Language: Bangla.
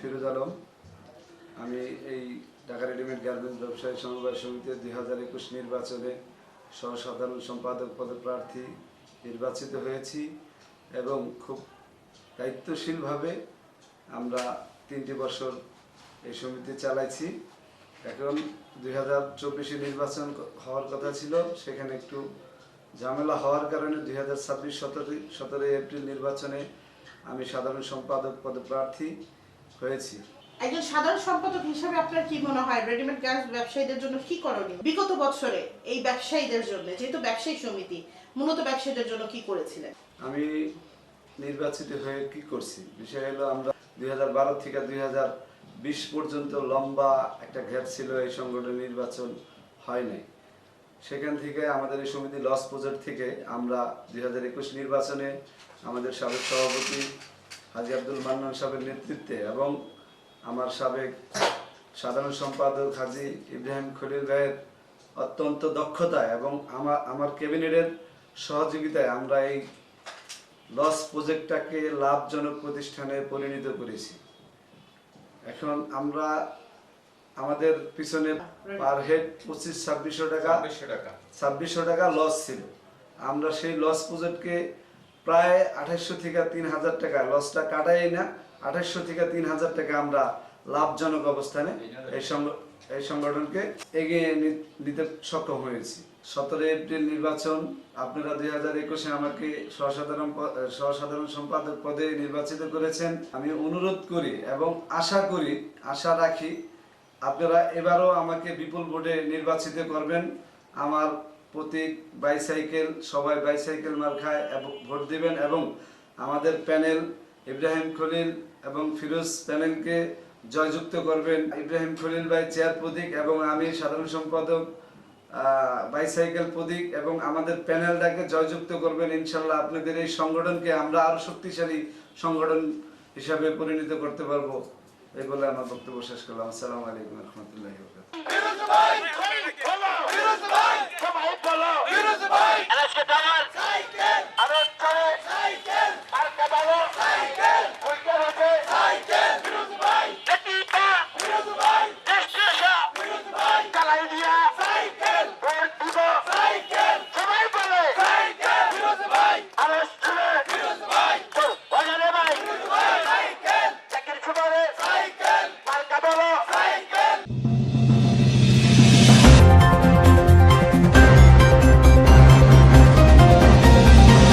ফিরোজ আলম। আমি এই ঢাকা রেডিমেড গার্মেন্টস ব্যবসায়ী সমবায় সমিতির 2021 নির্বাচনে সহসাধারণ সম্পাদক পদে প্রার্থী নির্বাচিত হয়েছি এবং খুব দায়িত্বশীলভাবে আমরা 3টি বছর এই সমিতি চালাইছি। এখন 2024 নির্বাচন হওয়ার কথা ছিল, সেখানে একটু ঝামেলা হওয়ার কারণে 2026 17 এপ্রিল নির্বাচনে আমি সাধারণ সম্পাদক পদে প্রার্থী হয়েছি। একজন সাধারণ সম্পাদক হিসেবে আপনার কি মনে হয় রেডিমেড গার্মেন্টস ব্যবসায়ীদের জন্য কি করণীয়? বিগত বছরে এই ব্যবসায়ীদের জন্য, যেহেতু ব্যবসায়ী সমিতি মূলত ব্যবসায়ীদের জন্য কি করেছিলেন? আমি নির্বাচিত হয়ে কি করছি, বিষয় হলো আমরা 2012 থেকে 2020 পর্যন্ত লম্বা একটা গ্যাপ ছিল, এই সংগঠন নির্বাচন হয় নাই। সেখান থেকে আমাদের এই সমিতি লস প্রজেক্ট থেকে আমরা 2021 নির্বাচনে আমাদের সাবেক সভাপতি হাজী আব্দুল মান্নান সাহেবের নেতৃত্বে এবং আমার সাবেক সাধারণ সম্পাদক হাজী ইব্রাহিম খলিল ভাইয়ের অত্যন্ত দক্ষতায় এবং আমার ক্যাবিনেটের সহযোগিতায় আমরা এই লস প্রজেক্টটাকে লাভজনক প্রতিষ্ঠানে পরিণত করেছি। এখন আমরা আমাদের পিছনে পার হেড 2600 টাকা লস ছিল। আমরা সেই লস প্রজেক্টকে প্রায় 2800 থেকে 3000 টাকা, লসটা কাটাই না, 2800 থেকে 3000 টাকা আমরা লাভজনক অবস্থানে এই সংগঠনকে এগিয়ে নিতে সক্ষম হয়েছি। 17 এপ্রিল নির্বাচন, আপনারা 2021-এ আমাকে সহসাধারণ সম্পাদক পদে নির্বাচিত করেছেন। আমি অনুরোধ করি এবং আশা রাখি আপনারা এবারও আমাকে বিপুল ভোটে নির্বাচিত করবেন। আমার প্রতীক বাইসাইকেল, সবাই বাইসাইকেল মার্কায় ভোট দিবেন এবং আমাদের প্যানেল ইব্রাহিম খলিল এবং ফিরোজ প্যানেলকে জয়যুক্ত করবেন। ইব্রাহিম খলিল ভাই চেয়ার প্রতীক এবং আমি সাধারণ সম্পাদক বাইসাইকেল প্রতীক, এবং আমাদের প্যানেলটাকে জয়যুক্ত করবেন। ইনশাল্লাহ আপনাদের এই সংগঠনকে আমরা আরো শক্তিশালী সংগঠন হিসাবে পরিণত করতে পারবো। এই বলে আমার বক্তব্য শেষ করলাম। আসসালামু আলাইকুম ওয়া রাহমাতুল্লাহি ওয়া বারাকাতুহু।